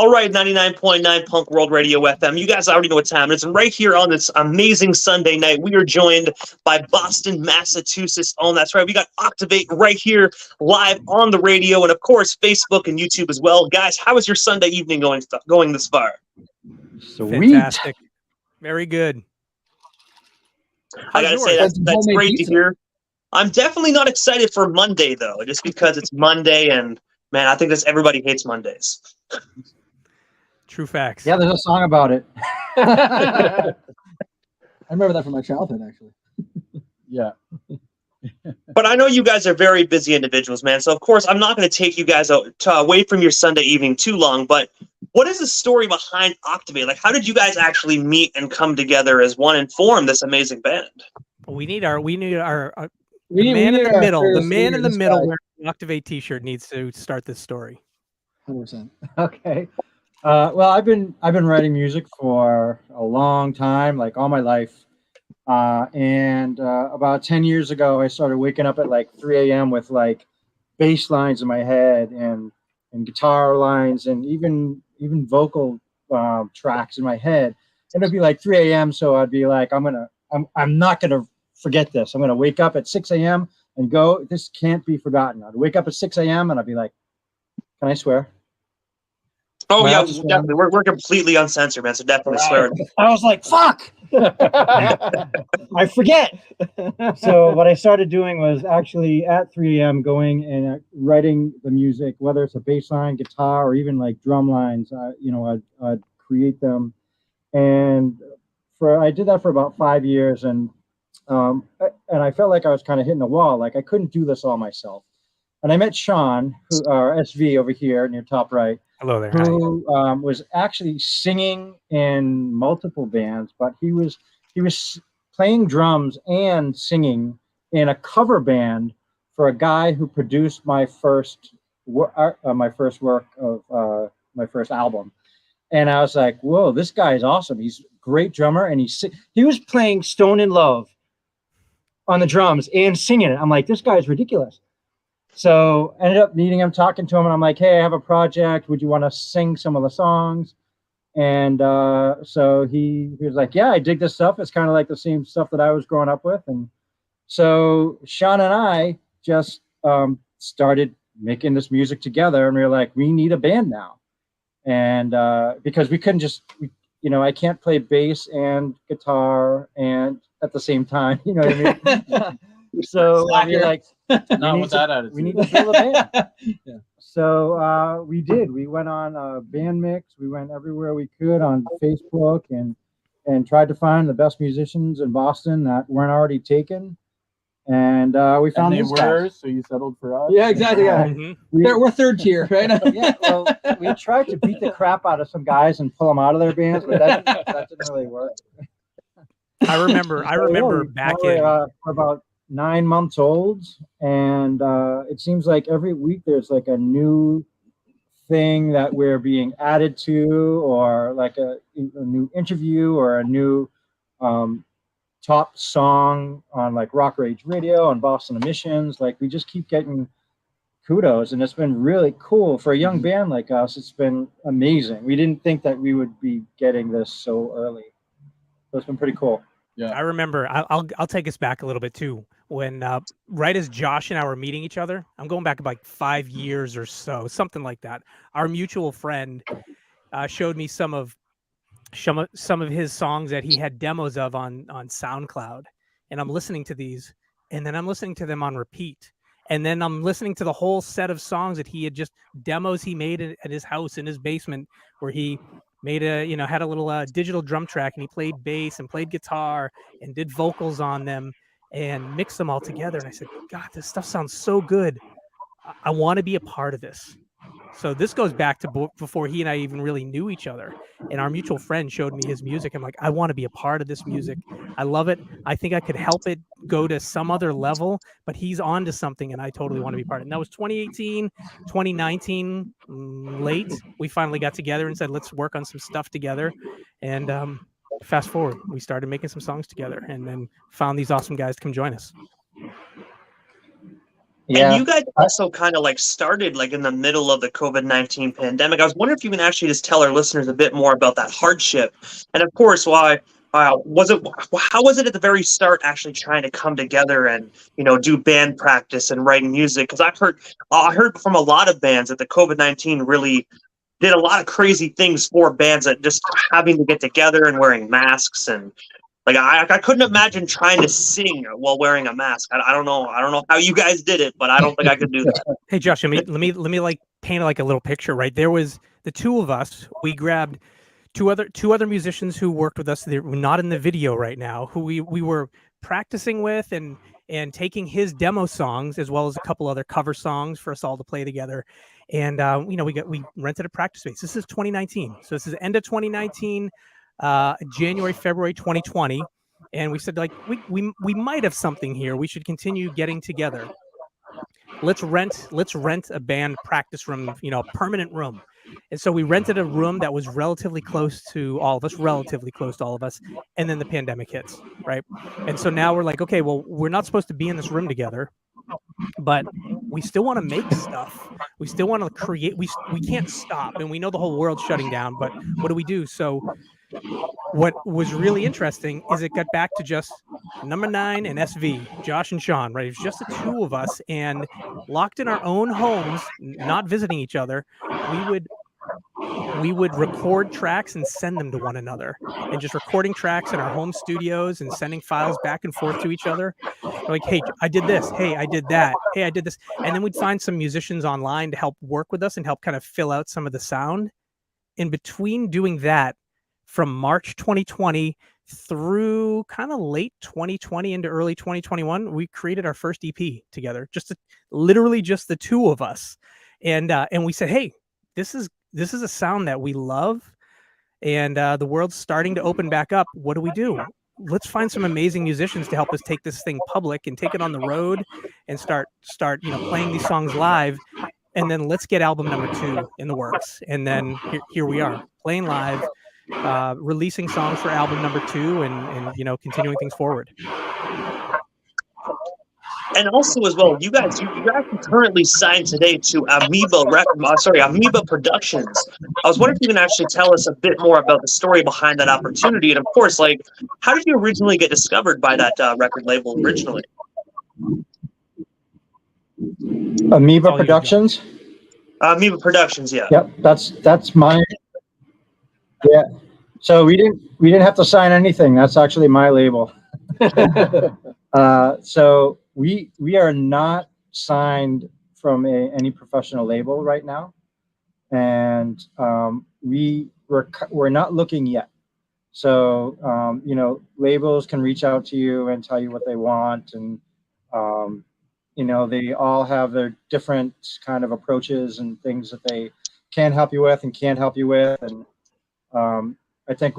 All right, 99.9 Punk World Radio FM. You guys already know what time it is. And right here on this amazing Sunday night, we are joined by Boston, Massachusetts. Oh, that's right. We got Octavate right here live on the radio and, of course, Facebook and YouTube as well. Guys, how is your Sunday evening going this far? Sweet. Fantastic. Very good. I got to say, that's great to hear. I'm definitely not excited for Monday, though, just because it's Monday and, man, I think everybody hates Mondays. True facts. Yeah, there's a song about it. I remember that from my childhood, actually. Yeah. But I know you guys are very busy individuals, man. So, of course, I'm not going to take you guys away from your Sunday evening too long. But what is the story behind Octavate? Like, how did you guys actually meet and come together as one and form this amazing band? We need our man in the middle. The man in the middle wearing the Octavate T-shirt needs to start this story. 100%. Okay. Well, I've been writing music for a long time, like all my life. And about 10 years ago, I started waking up at like 3 a.m. with like bass lines in my head and guitar lines and even vocal tracks in my head. And it'd be like 3 a.m. So I'd be like, I'm not gonna forget this. I'm gonna wake up at 6 a.m. and go. This can't be forgotten. I'd wake up at 6 a.m. and I'd be like, can I swear? Oh, yeah, definitely. We're completely uncensored, man, so definitely swear. I was like, fuck! I forget! So what I started doing was actually at 3 a.m. going and writing the music, whether it's a bass line, guitar, or even like drum lines. I'd create them. And I did that for about 5 years, and I felt like I was kind of hitting a wall. Like, I couldn't do this all myself. And I met Sean, our SV over here near top right. Hello there. Who was actually singing in multiple bands, but he was playing drums and singing in a cover band for a guy who produced my first work of my first album. And I was like, whoa, this guy is awesome. He's a great drummer, and he was playing Stone in Love on the drums and singing it. I'm like, this guy's ridiculous. So I ended up meeting him, talking to him, and I'm like, hey, I have a project. Would you want to sing some of the songs? And so he was like, yeah, I dig this stuff. It's kind of like the same stuff that I was growing up with. And so Sean and I just started making this music together, and we were like, we need a band now. And because we couldn't I can't play bass and guitar and at the same time, you know what I mean? So we're like, not with that attitude. We need to build a band. Yeah. So we did. We went on Band Mix. We went everywhere we could on Facebook and tried to find the best musicians in Boston that weren't already taken. And we found these guys. So you settled for us? Yeah, exactly. Yeah. Mm-hmm. We're third tier, right? Yeah. Well, we tried to beat the crap out of some guys and pull them out of their bands, but that didn't really work. I remember back in about 9 months old, and it seems like every week there's like a new thing that we're being added to, or like a new interview, or a new top song on like Rock Rage Radio and Boston Emissions. Like, we just keep getting kudos, and it's been really cool for a young band like us. It's been amazing. We didn't think that we would be getting this so early, so it's been pretty cool. Yeah, I remember. I'll take us back a little bit too. When right as Josh and I were meeting each other, I'm going back about 5 years or so, something like that. Our mutual friend showed me some of his songs that he had demos of on SoundCloud, and I'm listening to these, and then I'm listening to them on repeat, and then I'm listening to the whole set of songs that he had just demos he made at his house in his basement, where he made had a little digital drum track, and he played bass and played guitar and did vocals on them and mixed them all together. And I said, God, this stuff sounds so good. I want to be a part of this. So this goes back to before he and I even really knew each other. And our mutual friend showed me his music. I'm like, I want to be a part of this music. I love it. I think I could help it go to some other level, but he's on to something, and I totally want to be part of it. And that was 2018, 2019, late. We finally got together and said, let's work on some stuff together. And fast forward, we started making some songs together, and then found these awesome guys to come join us. And you guys also kind of like started like in the middle of the COVID-19 pandemic. I was wondering if you can actually just tell our listeners a bit more about that hardship. And of course, how was it at the very start actually trying to come together and, do band practice and writing music? Because I heard from a lot of bands that the COVID-19 really did a lot of crazy things for bands, that just having to get together and wearing masks, and like I couldn't imagine trying to sing while wearing a mask. I don't know how you guys did it, but I don't think I could do that. Hey Josh, let me like paint like a little picture, right? There was the two of us. We grabbed two other musicians who worked with us. They're not in the video right now, who we were practicing with and taking his demo songs as well as a couple other cover songs for us all to play together. And we rented a practice space. This is 2019, so this is end of 2019, January, February 2020, and we said like we might have something here. We should continue getting together. Let's rent a band practice room, a permanent room. And so we rented a room that was relatively close to all of us, and then the pandemic hits, right? And so now we're like, okay, well, we're not supposed to be in this room together, but we still want to make stuff. We still want to create. We can't stop, and we know the whole world's shutting down, but what do we do? So what was really interesting is it got back to just Number 9 and SV, Josh and Sean, right? It was just the two of us, and locked in our own homes, not visiting each other. We would record tracks and send them to one another, and just recording tracks in our home studios and sending files back and forth to each other. Like, hey, I did this. Hey, I did that. Hey, I did this. And then we'd find some musicians online to help work with us and help kind of fill out some of the sound. In between doing that, from March 2020 through kind of late 2020 into early 2021, we created our first EP together, literally just the two of us. And we said, hey, this is a sound that we love, and the world's starting to open back up. What do? Let's find some amazing musicians to help us take this thing public and take it on the road and start playing these songs live. And then let's get album number 2 in the works. And then here we are, playing live, releasing songs for album number 2, and continuing things forward. And also as well, you guys are currently signed today to Amoeba Productions. I was wondering if you can actually tell us a bit more about the story behind that opportunity, and of course, like, how did you originally get discovered by that record label originally? Amoeba Productions. Amoeba Productions, yeah. Yep, that's my. Yeah, so we didn't have to sign anything. That's actually my label. So we are not signed from any professional label right now, and we're not looking yet. So labels can reach out to you and tell you what they want, and they all have their different kind of approaches and things that they can help you with and can't help you with, and I think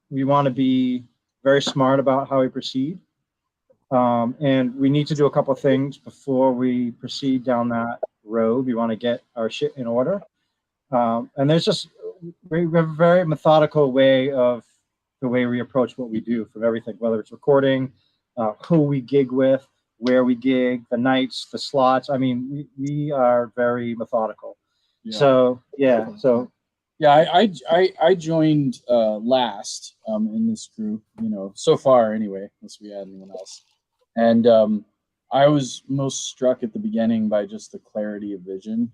we want to be very smart about how we proceed. And we need to do a couple of things before we proceed down that road. We want to get our shit in order. And we have a very methodical way of the way we approach what we do from everything, whether it's recording, who we gig with, where we gig, the nights, the slots. I mean, we are very methodical. Yeah. So, yeah. So, yeah, I joined last in this group, so far anyway, unless we had anyone else. And I was most struck at the beginning by just the clarity of vision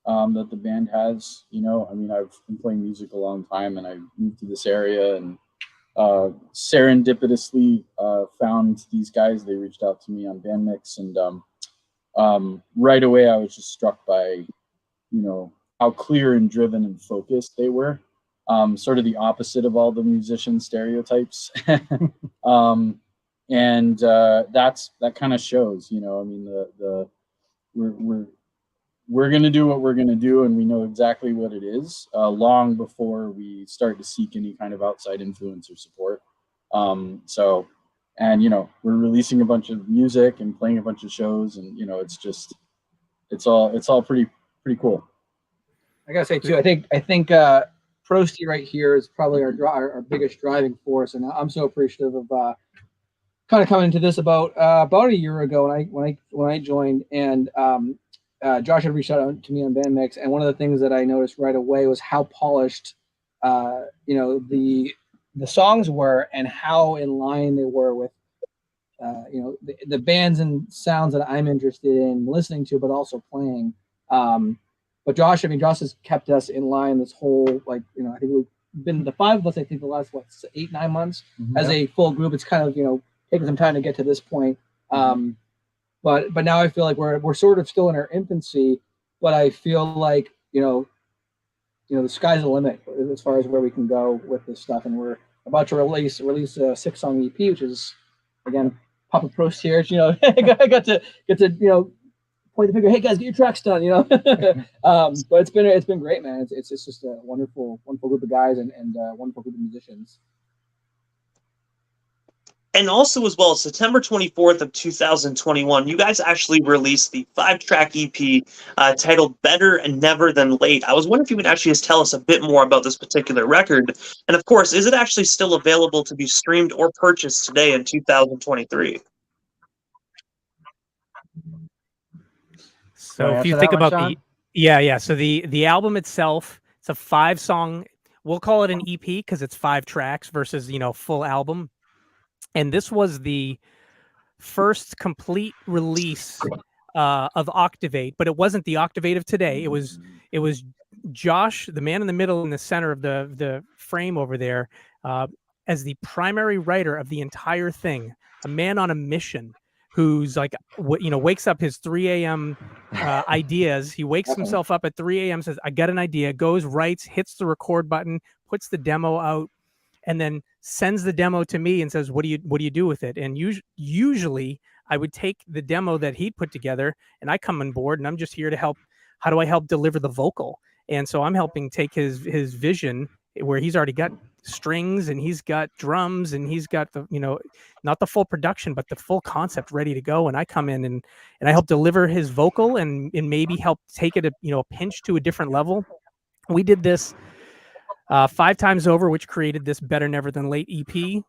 that the band has. I've been playing music a long time, and I moved to this area, and serendipitously found these guys. They reached out to me on Bandmix, and right away I was just struck by, how clear and driven and focused they were. Sort of the opposite of all the musician stereotypes. And that kind of shows, we're going to do what we're going to do, and we know exactly what it is long before we start to seek any kind of outside influence or support. We're releasing a bunch of music and playing a bunch of shows, and it's all pretty cool. I gotta say too, I think Prosty right here is probably our biggest driving force, and I'm so appreciative of kind of coming into this about a year ago when I joined, and Josh had reached out to me on Bandmix, and one of the things that I noticed right away was how polished the songs were, and how in line they were with the bands and sounds that I'm interested in listening to, but also playing. But Josh has kept us in line this whole, I think we've been the five of us, I think the last 8-9 months as a full group. It's kind of taking some time to get to this point. But now I feel like we're sort of still in our infancy, but I feel like the sky's the limit as far as where we can go with this stuff, and we're about to release a 6-song EP, which is, again, Papa Prost here. I got to point the finger, hey guys, get your tracks done. But it's been great, man. It's just a wonderful group of guys and a wonderful group of musicians. And also, as well, September 24th of 2021, you guys actually released the 5-track EP titled Better and Never Than Late. I was wondering if you could actually just tell us a bit more about this particular record. And of course, is it actually still available to be streamed or purchased today in 2023? So if you think about so the album itself, it's a 5-song, we'll call it an EP because it's 5 tracks versus, full album. And this was the first complete release of Octavate, but it wasn't the Octavate of today. It was Josh, the man in the middle in the center of the frame over there, as the primary writer of the entire thing, a man on a mission who's like, wakes up his 3 a.m. Ideas. He wakes himself up at 3 a.m., says, I got an idea, goes, writes, hits the record button, puts the demo out, and then sends the demo to me and says, what do you do with it? And usually I would take the demo that he put together, and I come on board, and I'm just here to help. How do I help deliver the vocal? And so I'm helping take his vision, where he's already got strings and he's got drums and he's got the, not the full production, but the full concept ready to go. And I come in and I help deliver his vocal and maybe help take it a pinch to a different level. We did this 5 times over, which created this Better Never Than Late EP,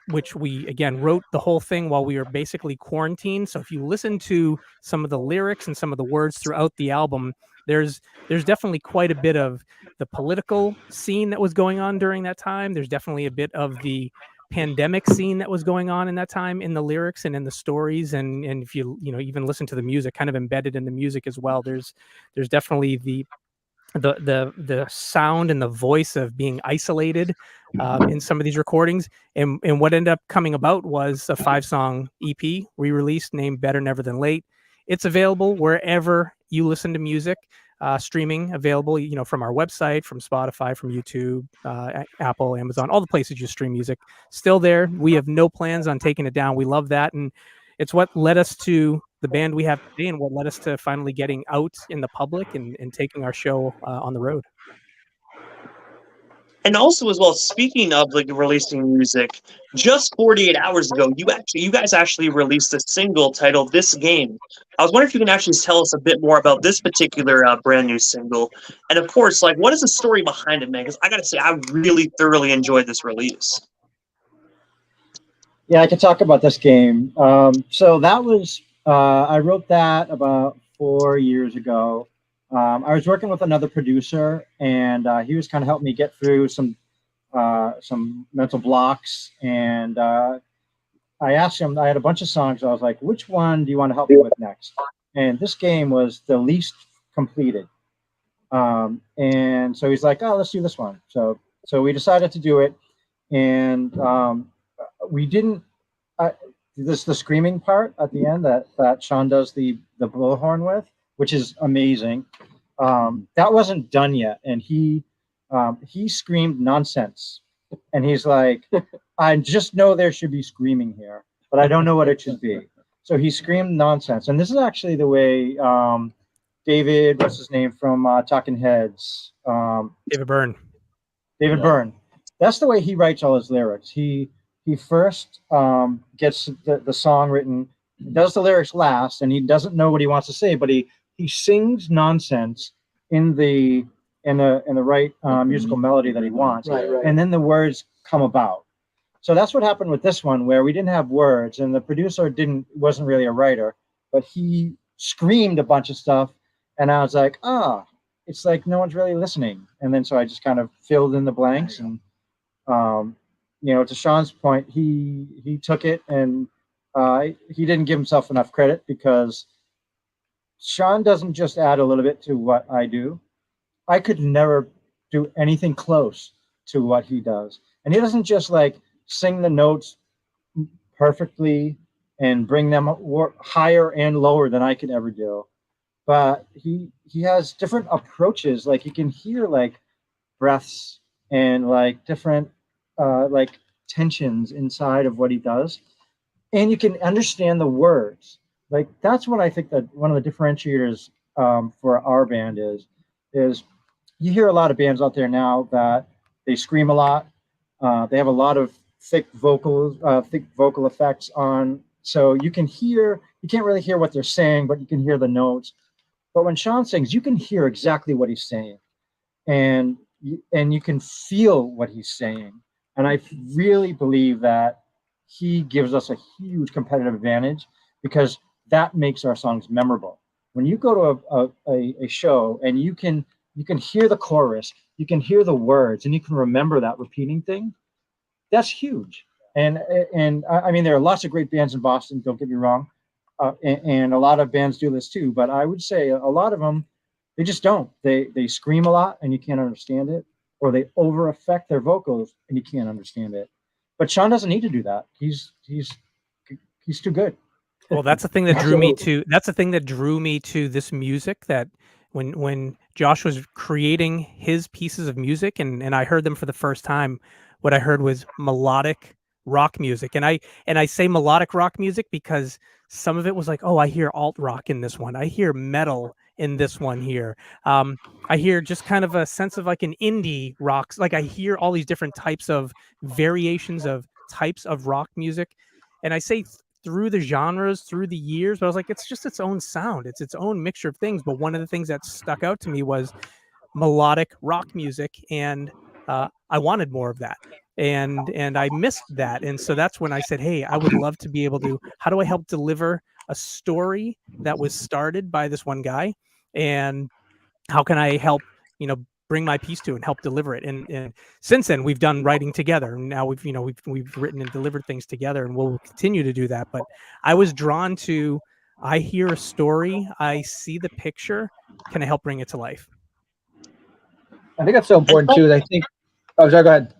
which we, again, wrote the whole thing while we were basically quarantined. So if you listen to some of the lyrics and some of the words throughout the album, there's definitely quite a bit of the political scene that was going on during that time. There's definitely a bit of the pandemic scene that was going on in that time in the lyrics and in the stories. And if you even listen to the music, kind of embedded in the music as well, there's definitely the sound and the voice of being isolated in some of these recordings. And what ended up coming about was a 5-song EP re-released named Better Never Than Late. It's available wherever you listen to music, streaming available, from our website, from Spotify, from YouTube, Apple, Amazon, all the places you stream music. Still there. We have no plans on taking it down. We love that. And it's what led us to the band we have today, and what led us to finally getting out in the public and taking our show on the road. And also, as well, speaking of releasing music, just 48 hours ago, you guys actually released a single titled "This Game." I was wondering if you can actually tell us a bit more about this particular brand new single, and of course, what is the story behind it, man? Because I gotta say, I really thoroughly enjoyed this release. Yeah, I can talk about This Game. So that was I wrote that about 4 years ago. I was working with another producer, and he was kind of helping me get through some mental blocks. And I asked him, I had a bunch of songs. I was like, which one do you want to help me with next? And This Game was the least completed. And so he's like, oh, let's do this one. So we decided to do it. And we didn't, this the screaming part at the end that Sean does the blowhorn with, which is amazing. That wasn't done yet, and he screamed nonsense, and he's like, I just know there should be screaming here, but I don't know what it should be. So he screamed nonsense, and this is actually the way David, what's his name from Talking Heads, David Byrne. That's the way he writes all his lyrics. He first gets the song written, does the lyrics last, and he doesn't know what he wants to say, but he sings nonsense in the right musical melody that he wants, right. And then the words come about. So that's what happened with this one, where we didn't have words, and the producer wasn't really a writer, but he screamed a bunch of stuff, and I was like, it's like no one's really listening. And then so I just kind of filled in the blanks, and to Sean's point, he took it, and he didn't give himself enough credit, because Sean doesn't just add a little bit to what I do. I could never do anything close to what he does. And he doesn't just like sing the notes perfectly and bring them higher and lower than I could ever do. But he has different approaches. Like you can hear like breaths and like different like tensions inside of what he does. And you can understand the words. Like that's what I think that one of the differentiators for our band is you hear a lot of bands out there now that they scream a lot. They have a lot of thick vocal effects on. So you can't really hear what they're saying, but you can hear the notes. But when Sean sings, you can hear exactly what he's saying, and you can feel what he's saying. And I really believe that he gives us a huge competitive advantage, because that makes our songs memorable. When you go to a show and you can hear the chorus, you can hear the words, and you can remember that repeating thing, that's huge. And I mean, there are lots of great bands in Boston, don't get me wrong, and a lot of bands do this too, but I would say a lot of them, they just don't. They scream a lot and you can't understand it, or they over affect their vocals and you can't understand it. But Sean doesn't need to do that. He's too good. Well, that's the thing that drew me to. That's the thing that drew me to this music. That when Josh was creating his pieces of music, and I heard them for the first time, what I heard was melodic rock music, and I say melodic rock music because some of it was like, oh, I hear alt rock in this one. I hear metal in this one here. I hear just kind of a sense of like an indie rock. Like I hear all these different types of variations of types of rock music, and I say through the genres, through the years, but I was like, it's just its own sound. It's its own mixture of things. But one of the things that stuck out to me was melodic rock music, and I wanted more of that. And I missed that. And so that's when I said, hey, I would love to be able to, how do I help deliver a story that was started by this one guy? And how can I help, bring my piece to and help deliver it? And since then we've done writing together. And now we've written and delivered things together, and we'll continue to do that. But I was drawn to, I hear a story, I see the picture, can I help bring it to life? I think that's so important too. I think, oh, sorry, go ahead.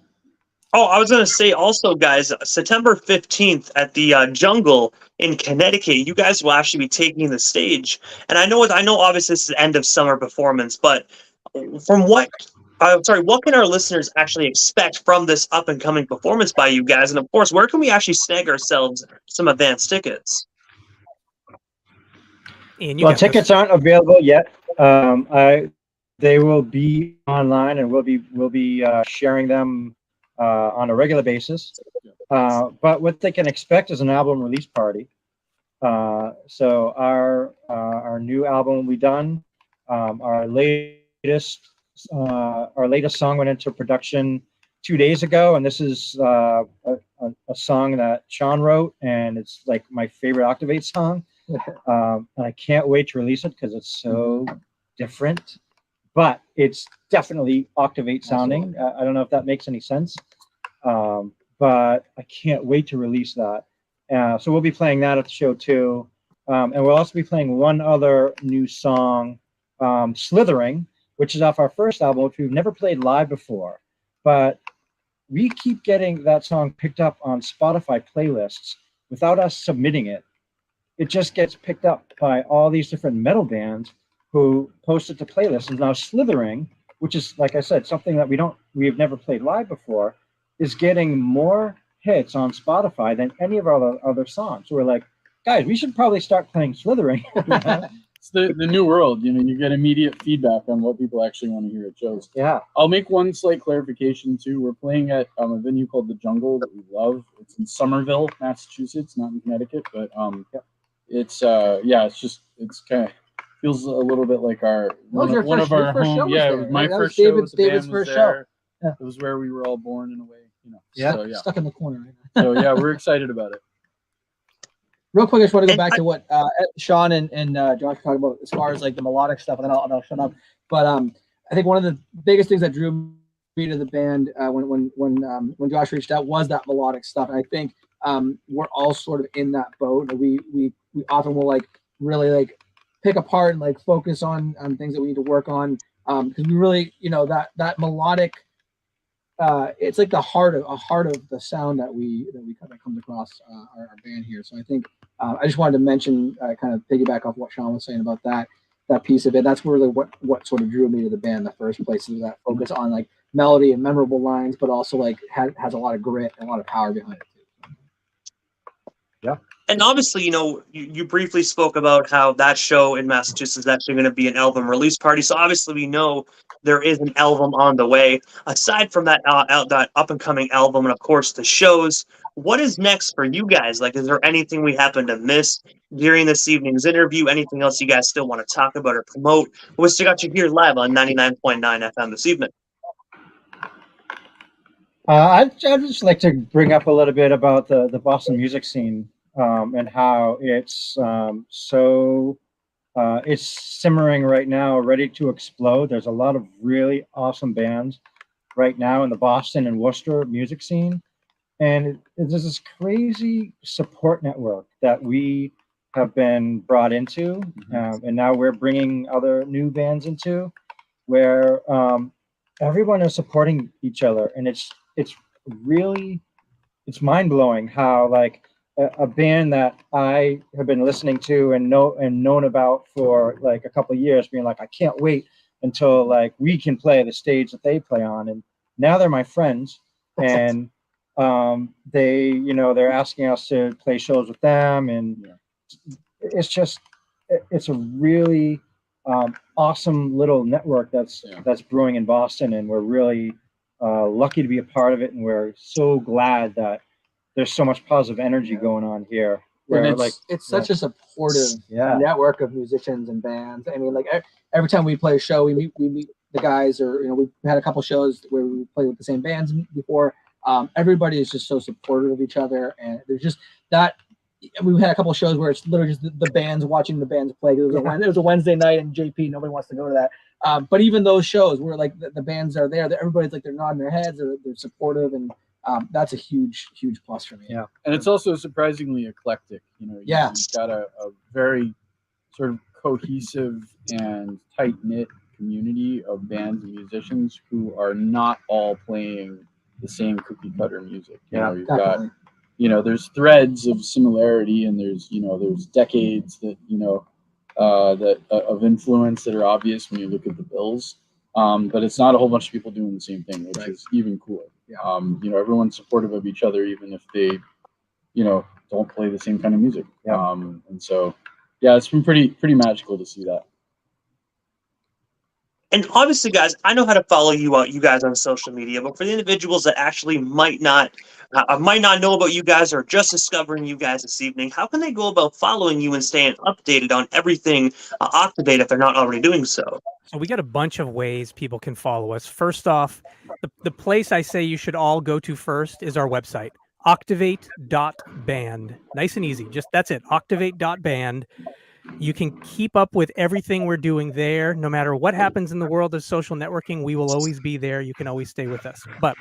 Oh, I was going to say also, guys, September 15th at the Jungle in Connecticut, you guys will actually be taking the stage. And I know obviously this is end of summer performance, but what can our listeners actually expect from this up and coming performance by you guys? And of course, where can we actually snag ourselves some advance tickets? Well, tickets aren't available yet. They will be online, and we'll be sharing them on a regular basis. But what they can expect is an album release party. So our new album will be done. Our latest song went into production 2 days ago, and this is a song that Sean wrote, and it's like my favorite Octavate song. And I can't wait to release it because it's so different. But it's definitely Octavate sounding. I don't know if that makes any sense, but I can't wait to release that. So we'll be playing that at the show too. And we'll also be playing one other new song, Slithering, which is off our first album, which we've never played live before. But we keep getting that song picked up on Spotify playlists without us submitting it. It just gets picked up by all these different metal bands who post it to playlists. And now Slithering, which is, like I said, something that we've never played live before, is getting more hits on Spotify than any of our other songs. So we're like, guys, we should probably start playing Slithering. It's the new world. You get immediate feedback on what people actually want to hear at shows. Yeah. I'll make one slight clarification too. We're playing at a venue called the Jungle that we love. It's in Somerville, Massachusetts, not in Connecticut, but it's kind of feels a little bit like one of our home. Yeah, it was my first show. David's first show. Yeah. It was where we were all born in a way. You know, Yeah. So, yeah. Stuck in the corner right now. So yeah, we're excited about it. Real quick, I just want to go And back to what Sean and Josh talked about as far as like the melodic stuff, and then I'll shut up. But I think one of the biggest things that drew me to the band when Josh reached out was that melodic stuff. And I think we're all sort of in that boat. And we often will like really like pick apart and like focus on things that we need to work on because we really, you know, that melodic. It's like the heart of the sound that we kind of comes across our band here. So I think I just wanted to mention, kind of piggyback off what Sean was saying about that piece of it. That's really what sort of drew me to the band in the first place, is that focus on like melody and memorable lines, but also like has a lot of grit and a lot of power behind it too. Yeah. And obviously, you know, you briefly spoke about how that show in Massachusetts is actually going to be an album release party. So obviously, we know there is an album on the way. Aside from that, that up and coming album, and of course the shows, what is next for you guys? Like, is there anything we happen to miss during this evening's interview? Anything else you guys still want to talk about or promote? We still got you here live on 99.9 FM this evening. I'd just like to bring up a little bit about the Boston music scene and how it's it's simmering right now, ready to explode. There's a lot of really awesome bands right now in the Boston and Worcester music scene. And there's this crazy support network that we have been brought into. And now we're bringing other new bands into where everyone is supporting each other. And it's mind blowing how like a band that I have been listening to and known about for like a couple of years, being like, I can't wait until like we can play the stage that they play on. And now they're my friends, and they're asking us to play shows with them, and it's a really awesome little network that's brewing in Boston, and we're really lucky to be a part of it, and we're so glad that there's so much positive energy going on here. Where It's such a supportive network of musicians and bands. I mean, like every time we play a show, we meet the guys, or we've had a couple shows where we played with the same bands before. Everybody is just so supportive of each other, and there's just that. We've had a couple of shows where it's literally just the bands watching the bands play. It was a Wednesday night in JP. Nobody wants to go to that. But even those shows where like the bands are there, everybody's like they're nodding their heads, or they're supportive, and that's a huge plus for me. Yeah, and it's also surprisingly eclectic. You've got a very sort of cohesive and tight knit community of bands and musicians who are not all playing the same cookie cutter music. You've got. There's threads of similarity, and there's decades that of influence that are obvious when you look at the bills. But it's not a whole bunch of people doing the same thing, which is even cooler. Everyone's supportive of each other, even if they, don't play the same kind of music. And so, it's been pretty magical to see that. And obviously, guys, I know how to follow you guys on social media, but for the individuals that actually might not know about you guys or just discovering you guys this evening, how can they go about following you and staying updated on everything Octavate if they're not already doing so? So we got a bunch of ways people can follow us. First off, the place I say you should all go to first is our website, octavate.band. Nice and easy. Just that's it, octavate.band. You can keep up with everything we're doing there. No matter what happens in the world of social networking, we will always be there. You can always stay with us. But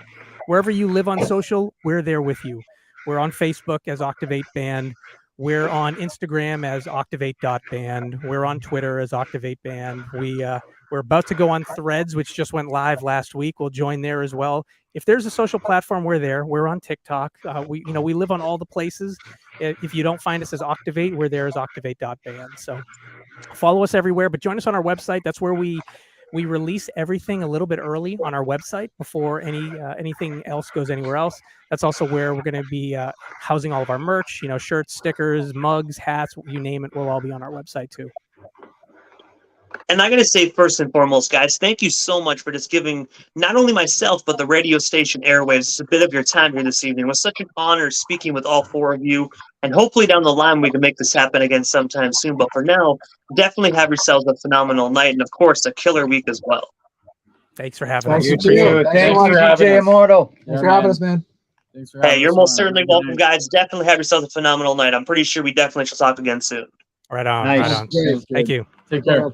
wherever you live on social, we're there with you. We're on Facebook as Octavate Band. We're on Instagram as octavate.band. We're on Twitter as Octavate Band. We're about to go on Threads, which just went live last week. We'll join there as well. If there's a social platform, we're there. We're on TikTok. We live on all the places. If you don't find us as Octavate, we're there as octavate.band. So follow us everywhere, but join us on our website. That's where we release everything a little bit early on our website before anything else goes anywhere else. That's also where we're going to be housing all of our merch, shirts, stickers, mugs, hats, you name it. We'll all be on our website too. And I got to say, first and foremost, guys, thank you so much for just giving not only myself, but the radio station airwaves just a bit of your time here this evening. It was such an honor speaking with all four of you. And hopefully down the line, we can make this happen again sometime soon. But for now, definitely have yourselves a phenomenal night. And of course, a killer week as well. Thanks for having us. You too. Thanks for DJ Immortal. Thanks for having us, man. Thanks for Hey, having you're us most on. certainly Have a good welcome, night. guys. Definitely have yourselves a phenomenal night. I'm pretty sure we definitely shall talk again soon. Right on. Nice. Right on. Sounds good. Thank you. Take care.